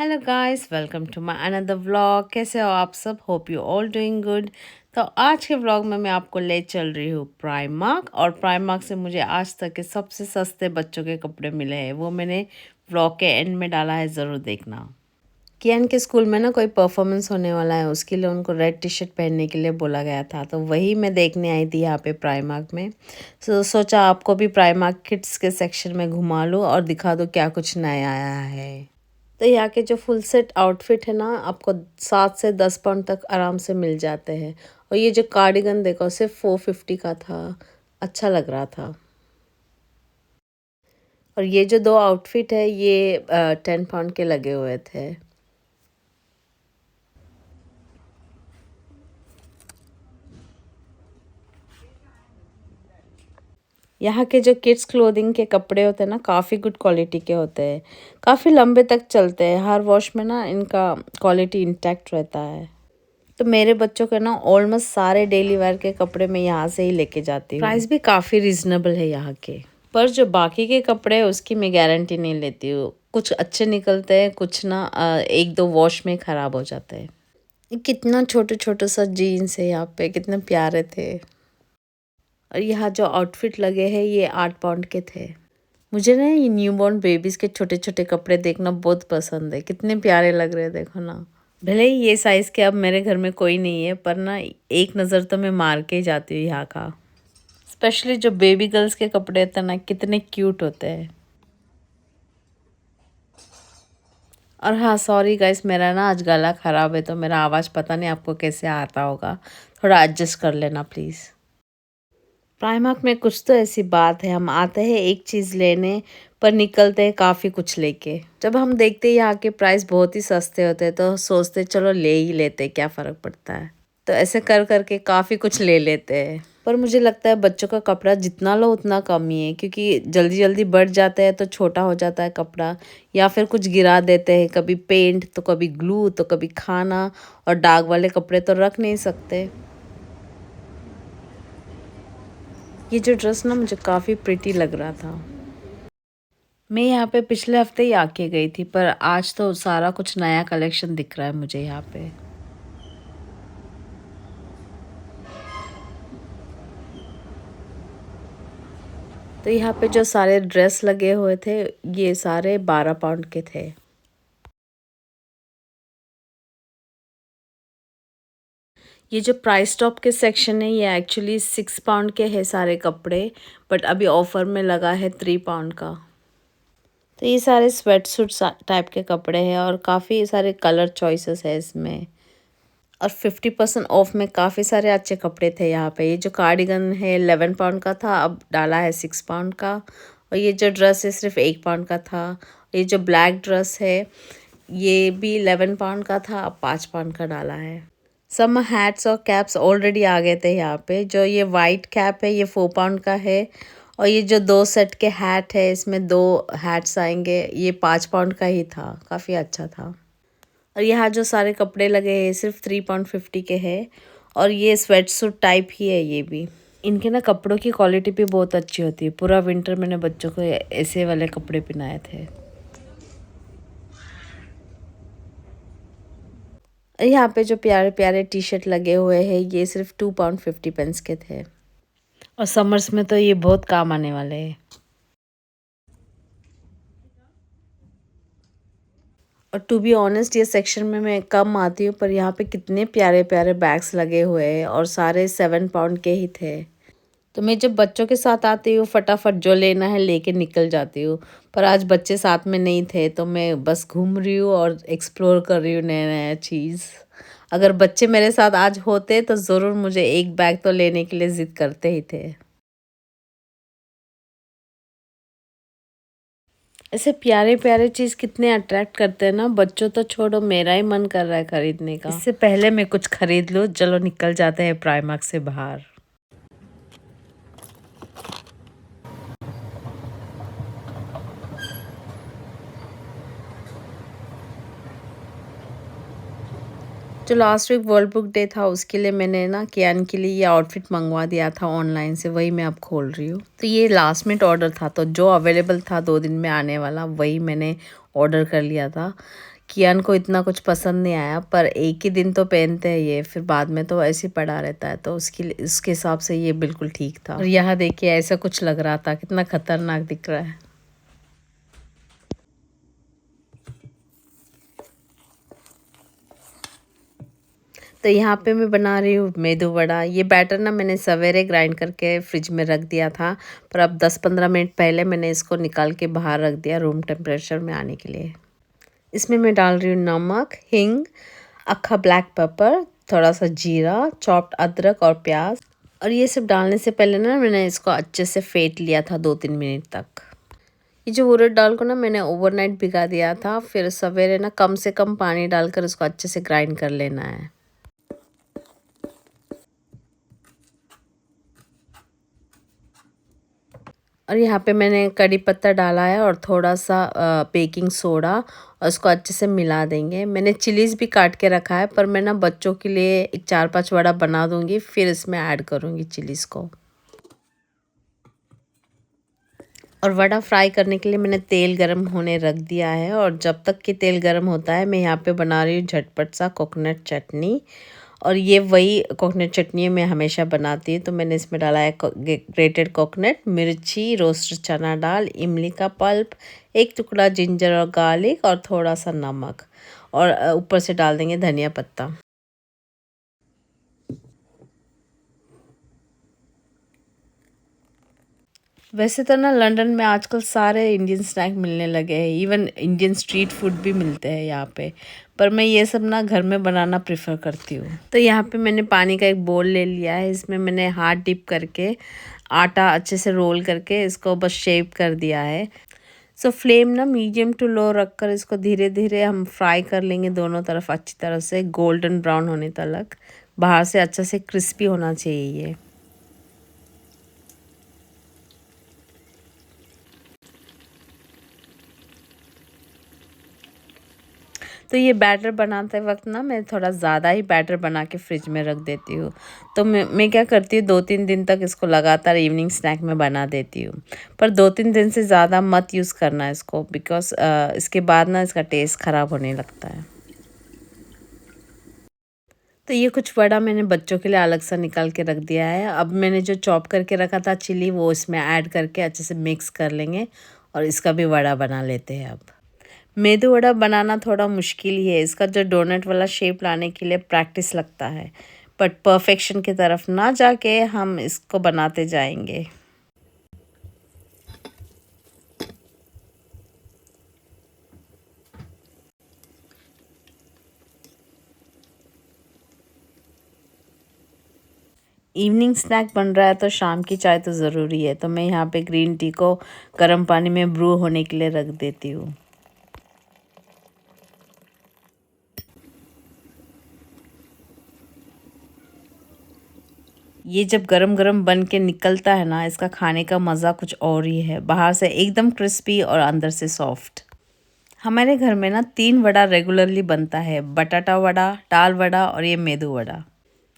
Hello guys, welcome to my another vlog. कैसे हो आप सब? Hope you all doing good. तो आज के व्लॉग में मैं आपको ले चल रही हूँ प्राइमार्क, और प्राइमार्क से मुझे आज तक के सबसे सस्ते बच्चों के कपड़े मिले हैं। वो मैंने व्लॉग के एंड में डाला है, ज़रूर देखना। कियान के स्कूल में ना कोई परफॉर्मेंस होने वाला है, उसके लिए उनको रेड टी शर्ट पहनने के लिए बोला गया था, तो वही मैं देखने आई थी यहाँ पे प्राइमार्क में। सोचा आपको भी प्राइमार्क किड्स के सेक्शन में घुमा लूँ और दिखा दूँ क्या कुछ नया आया है। तो यहाँ के जो फुल सेट आउटफिट है ना, आपको 7 से 10 पाउंड तक आराम से मिल जाते हैं। और ये जो कार्डिगन देखो, सिर्फ 450 का था, अच्छा लग रहा था। और ये जो दो आउटफिट है, ये 10 पाउंड के लगे हुए थे। यहाँ के जो किड्स क्लोथिंग के कपड़े होते हैं ना, काफ़ी गुड क्वालिटी के होते हैं, काफ़ी लंबे तक चलते हैं। हर वॉश में ना इनका क्वालिटी इंटैक्ट रहता है। तो मेरे बच्चों के ना ऑलमोस्ट सारे डेली वेयर के कपड़े मैं यहाँ से ही लेके जाती हूँ। प्राइस भी काफ़ी रिजनेबल है यहाँ के। पर जो बाकी के कपड़े हैं उसकी मैं गारंटी नहीं लेती हूँ। कुछ अच्छे निकलते हैं, कुछ ना एक दो वॉश में ख़राब हो जाते हैं। ये कितना छोटे छोटे सा जीन्स है यहाँ पे, कितने प्यारे थे। और यहाँ जो आउटफिट लगे हैं ये 8 पाउंड के थे। मुझे ना ये न्यूबॉर्न बेबीज़ के छोटे छोटे कपड़े देखना बहुत पसंद है। कितने प्यारे लग रहे हैं, देखो ना। भले ही ये साइज़ के अब मेरे घर में कोई नहीं है, पर ना एक नज़र तो मैं मार के ही जाती हूँ यहाँ का। स्पेशली जो बेबी गर्ल्स के कपड़े होते हैं ना, कितने क्यूट होते हैं। और हाँ, सॉरी गाइस, मेरा ना आज गला ख़राब है, तो मेरा आवाज़ पता नहीं आपको कैसे आता होगा। थोड़ा एडजस्ट कर लेना प्लीज़। प्राइमार्क में कुछ तो ऐसी बात है, हम आते हैं एक चीज़ लेने, पर निकलते हैं काफ़ी कुछ लेके। जब हम देखते हैं यहाँ के प्राइस बहुत ही सस्ते होते हैं, तो सोचते चलो ले ही लेते, क्या फ़र्क पड़ता है। तो ऐसे कर करके काफ़ी कुछ ले लेते हैं। पर मुझे लगता है बच्चों का कपड़ा जितना लो उतना कम ही है, क्योंकि जल्दी जल्दी बढ़ जाता है तो छोटा हो जाता है कपड़ा, या फिर कुछ गिरा देते हैं, कभी पेंट तो कभी ग्लू तो कभी खाना, और दाग वाले कपड़े तो रख नहीं सकते। ये जो ड्रेस ना मुझे काफ़ी प्रिटी लग रहा था। मैं यहाँ पे पिछले हफ्ते ही आके गई थी, पर आज तो सारा कुछ नया कलेक्शन दिख रहा है मुझे यहाँ पे। तो यहाँ पे जो सारे ड्रेस लगे हुए थे, ये सारे 12 पाउंड के थे। ये जो प्राइस टॉप के सेक्शन है, ये एक्चुअली 6 पाउंड के है सारे कपड़े, बट अभी ऑफर में लगा है 3 पाउंड का। तो ये सारे स्वेट सूट टाइप के कपड़े हैं, और काफ़ी सारे कलर चॉइसेस है इसमें। और 50% ऑफ में काफ़ी सारे अच्छे कपड़े थे यहाँ पे। ये जो कार्डिगन है 11 पाउंड का था, अब डाला है 6 पाउंड का। और ये जो ड्रेस है सिर्फ 1 पाउंड का था। ये जो ब्लैक ड्रेस है, ये भी 11 पाउंड का था, अब 5 पाउंड का डाला है। सम हैट्स और कैप्स ऑलरेडी आ गए थे यहाँ पे। जो ये वाइट कैप है, ये 4 पाउंड का है। और ये जो दो सेट के हैट है, इसमें दो हैट्स आएंगे, ये 5 पाउंड का ही था, काफ़ी अच्छा था। और यहाँ जो सारे कपड़े लगे हैं सिर्फ 3 पाउंड 50 के हैं। और ये स्वेट सूट टाइप ही है ये भी। इनके ना कपड़ों की क्वालिटी भी बहुत अच्छी होती है। पूरा विंटर मैंने बच्चों को ऐसे वाले कपड़े पहनाए थे। और यहाँ पे जो प्यारे प्यारे टी शर्ट लगे हुए हैं, ये सिर्फ 2 पाउंड 50 के थे। और समर्स में तो ये बहुत काम आने वाले हैं। और टू बी ऑनेस्ट, ये सेक्शन में मैं कम आती हूँ, पर यहाँ पे कितने प्यारे प्यारे बैग्स लगे हुए हैं, और सारे 7 पाउंड के ही थे। तो मैं जब बच्चों के साथ आती हूँ, फटाफट जो लेना है लेके निकल जाती हूँ। पर आज बच्चे साथ में नहीं थे, तो मैं बस घूम रही हूँ और एक्सप्लोर कर रही हूँ नया नया चीज़। अगर बच्चे मेरे साथ आज होते तो ज़रूर मुझे एक बैग तो लेने के लिए ज़िद करते ही थे। ऐसे प्यारे प्यारे चीज़ कितने अट्रैक्ट करते हैं ना, बच्चों तो छोड़ो, मेरा ही मन कर रहा है खरीदने का। इससे पहले मैं कुछ खरीद लूँ, चलो निकल जाते हैं प्राइमार्क से बाहर। जो last week World Book Day था, उसके लिए मैंने ना कियान के लिए ये आउटफिट मंगवा दिया था ऑनलाइन से, वही मैं अब खोल रही हूँ। तो ये लास्ट मिनट ऑर्डर था, तो जो अवेलेबल था 2 दिन में आने वाला, वही मैंने ऑर्डर कर लिया था। कियान को इतना कुछ पसंद नहीं आया, पर एक ही दिन तो पहनते हैं ये, फिर बाद में तो ऐसे ही पड़ा रहता है, तो उसके हिसाब से ये बिल्कुल ठीक था। और यहाँ देखिए ऐसा कुछ लग रहा था, कितना खतरनाक दिख रहा है। तो यहाँ पे मैं बना रही हूँ मेदू वड़ा। ये बैटर ना मैंने सवेरे ग्राइंड करके फ्रिज में रख दिया था, पर अब 10-15 मिनट पहले मैंने इसको निकाल के बाहर रख दिया रूम टेम्परेचर में आने के लिए। इसमें मैं डाल रही हूँ नमक, हींग, अक्खा ब्लैक पेपर, थोड़ा सा जीरा, चॉप्ड अदरक और प्याज। और ये सब डालने से पहले ना मैंने इसको अच्छे से फेंट लिया था 2-3 मिनट तक। ये जो उड़द दाल को ना मैंने ओवरनाइट भिगा दिया था, फिर सवेरे ना कम से कम पानी डालकर इसको अच्छे से ग्राइंड कर लेना है। और यहाँ पे मैंने कड़ी पत्ता डाला है और थोड़ा सा बेकिंग सोडा, और इसको अच्छे से मिला देंगे। मैंने चिलीज़ भी काट के रखा है, पर मैं ना बच्चों के लिए एक 4-5 वड़ा बना दूँगी, फिर इसमें ऐड करूँगी चिलीज़ को। और वड़ा फ्राई करने के लिए मैंने तेल गरम होने रख दिया है, और जब तक कि तेल गरम होता है मैं यहाँ पे बना रही हूँ झटपट सा कोकोनट चटनी। और ये वही कोकोनट चटनी मैं हमेशा बनाती हूँ। तो मैंने इसमें डाला है ग्रेटेड कोकोनट, मिर्ची, रोस्टेड चना दाल, इमली का पल्प, एक टुकड़ा जिंजर और गार्लिक, और थोड़ा सा नमक, और ऊपर से डाल देंगे धनिया पत्ता। वैसे तो ना लंदन में आजकल सारे इंडियन स्नैक मिलने लगे हैं, इवन इंडियन स्ट्रीट फूड भी मिलते हैं यहाँ पे, पर मैं ये सब ना घर में बनाना प्रेफर करती हूँ। तो यहाँ पे मैंने पानी का एक बोल ले लिया है, इसमें मैंने हाथ डिप करके आटा अच्छे से रोल करके इसको बस शेप कर दिया है। सो फ्लेम ना मीडियम टू लो रखकर इसको धीरे धीरे हम फ्राई कर लेंगे, दोनों तरफ अच्छी तरह से गोल्डन ब्राउन होने तक। बाहर से अच्छा से क्रिस्पी होना चाहिए ये। तो ये बैटर बनाते वक्त ना मैं थोड़ा ज़्यादा ही बैटर बना के फ्रिज में रख देती हूँ। तो मैं क्या करती हूँ, 2-3 दिन तक इसको लगातार इवनिंग स्नैक में बना देती हूँ। पर 2-3 दिन से ज़्यादा मत यूज़ करना इसको, बिकॉज़ इसके बाद ना इसका टेस्ट ख़राब होने लगता है। तो ये कुछ वड़ा मैंने बच्चों के लिए अलग सा निकाल के रख दिया है। अब मैंने जो चॉप करके रखा था चिली, वो इसमें ऐड करके अच्छे से मिक्स कर लेंगे, और इसका भी वड़ा बना लेते हैं अब। मेदू वड़ा बनाना थोड़ा मुश्किल ही है, इसका जो डोनट वाला शेप लाने के लिए प्रैक्टिस लगता है, बट परफेक्शन की तरफ ना जाके हम इसको बनाते जाएंगे। इवनिंग स्नैक बन रहा है तो शाम की चाय तो ज़रूरी है, तो मैं यहाँ पे ग्रीन टी को गर्म पानी में ब्रू होने के लिए रख देती हूँ। ये जब गरम गरम बन के निकलता है ना, इसका खाने का मज़ा कुछ और ही है। बाहर से एकदम क्रिस्पी और अंदर से सॉफ्ट। हमारे घर में ना 3 वड़ा रेगुलरली बनता है, बटाटा वड़ा, दाल वड़ा और ये मेदू वड़ा।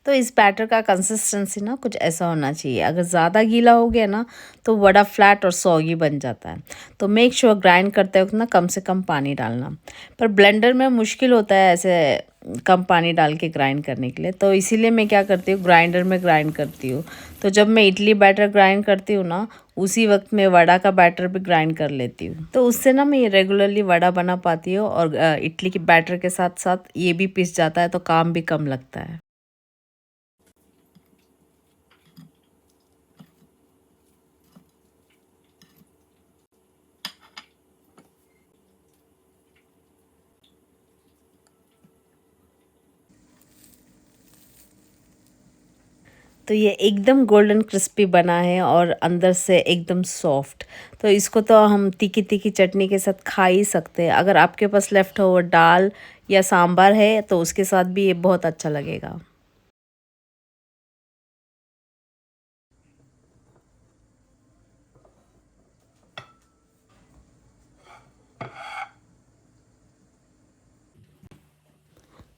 तो इस बैटर का कंसिस्टेंसी ना कुछ ऐसा होना चाहिए। अगर ज़्यादा गीला हो गया ना तो वड़ा फ्लैट और सॉगी बन जाता है। तो मेक श्योर ग्राइंड करते वक्त ना कम से कम पानी डालना। पर ब्लेंडर में मुश्किल होता है ऐसे कम पानी डाल के ग्राइंड करने के लिए, तो इसीलिए मैं क्या करती हूँ, ग्राइंडर में ग्राइंड करती हूँ। तो जब मैं इडली बैटर ग्राइंड करती हूँ ना, उसी वक्त मैं वड़ा का बैटर भी ग्राइंड कर लेती हूँ। तो उससे ना मैं ये रेगुलरली वड़ा बना पाती हूँ, और इडली के बैटर के साथ साथ ये भी पिस जाता है, तो काम भी कम लगता है। तो ये एकदम गोल्डन क्रिस्पी बना है और अंदर से एकदम सॉफ्ट। तो इसको तो हम तीखी तीखी चटनी के साथ खा ही सकते हैं। अगर आपके पास लेफ्ट ओवर दाल या सांभर है तो उसके साथ भी ये बहुत अच्छा लगेगा।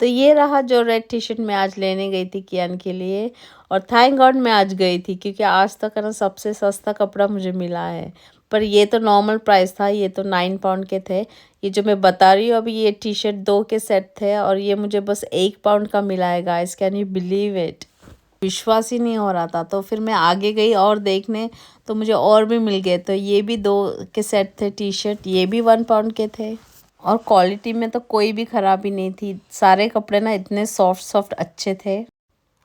तो ये रहा जो रेड टी शर्ट मैं आज लेने गई थी कियान के लिए, और थैंक गॉड मैं आज गई थी, क्योंकि आज तक है ना सबसे सस्ता कपड़ा मुझे मिला है। पर ये तो नॉर्मल प्राइस था, ये तो 9 पाउंड के थे। ये जो मैं बता रही हूँ अभी, ये टी शर्ट 2 के सेट थे और ये मुझे बस 1 पाउंड का मिला है guys. Can you believe it? विश्वास ही नहीं हो रहा था। तो फिर मैं आगे गई और देखने, तो मुझे और भी मिल गए। तो ये भी 2 के सेट थे टी शर्ट, ये भी 1 पाउंड के थे और क्वालिटी में तो कोई भी ख़राबी नहीं थी। सारे कपड़े ना इतने सॉफ्ट सॉफ्ट अच्छे थे।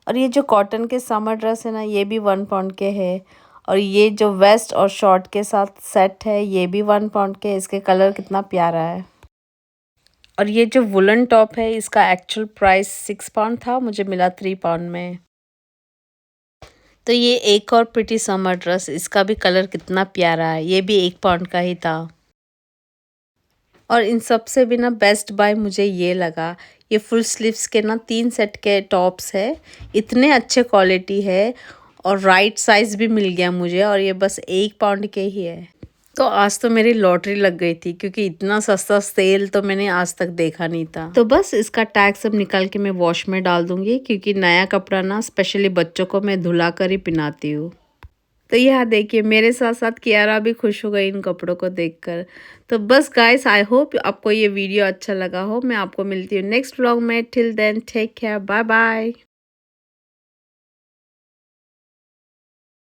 और ये जो कॉटन के समर ड्रेस है ना, ये भी 1 पाउंड के है। और ये जो वेस्ट और शॉर्ट के साथ सेट है, ये भी 1 पाउंड के। इसके कलर कितना प्यारा है। और ये जो वुलन टॉप है, इसका एक्चुअल प्राइस 6 पाउंड था, मुझे मिला 3 पाउंड में। तो ये एक और प्रिटी समर ड्रेस, इसका भी कलर कितना प्यारा है, ये भी 1 पाउंड का ही था। और इन सब से भी ना बेस्ट बाय मुझे ये लगा, ये फुल स्लीव्स के ना 3 सेट के टॉप्स है, इतने अच्छे क्वालिटी है और राइट साइज़ भी मिल गया मुझे। और ये बस 1 पाउंड के ही है। तो आज तो मेरी लॉटरी लग गई थी, क्योंकि इतना सस्ता सेल तो मैंने आज तक देखा नहीं था। तो बस इसका टैग सब निकाल के मैं वॉश में डाल दूंगी, क्योंकि नया कपड़ा ना स्पेशली बच्चों को मैं धुला कर ही पहनाती हूँ। तो यहाँ देखिए, मेरे साथ साथ कियारा भी खुश हो गई इन कपड़ों को देखकर। तो बस गाइस, आई होप आपको ये वीडियो अच्छा लगा हो। मैं आपको मिलती हूँ नेक्स्ट व्लॉग में। Till then take care, bye bye.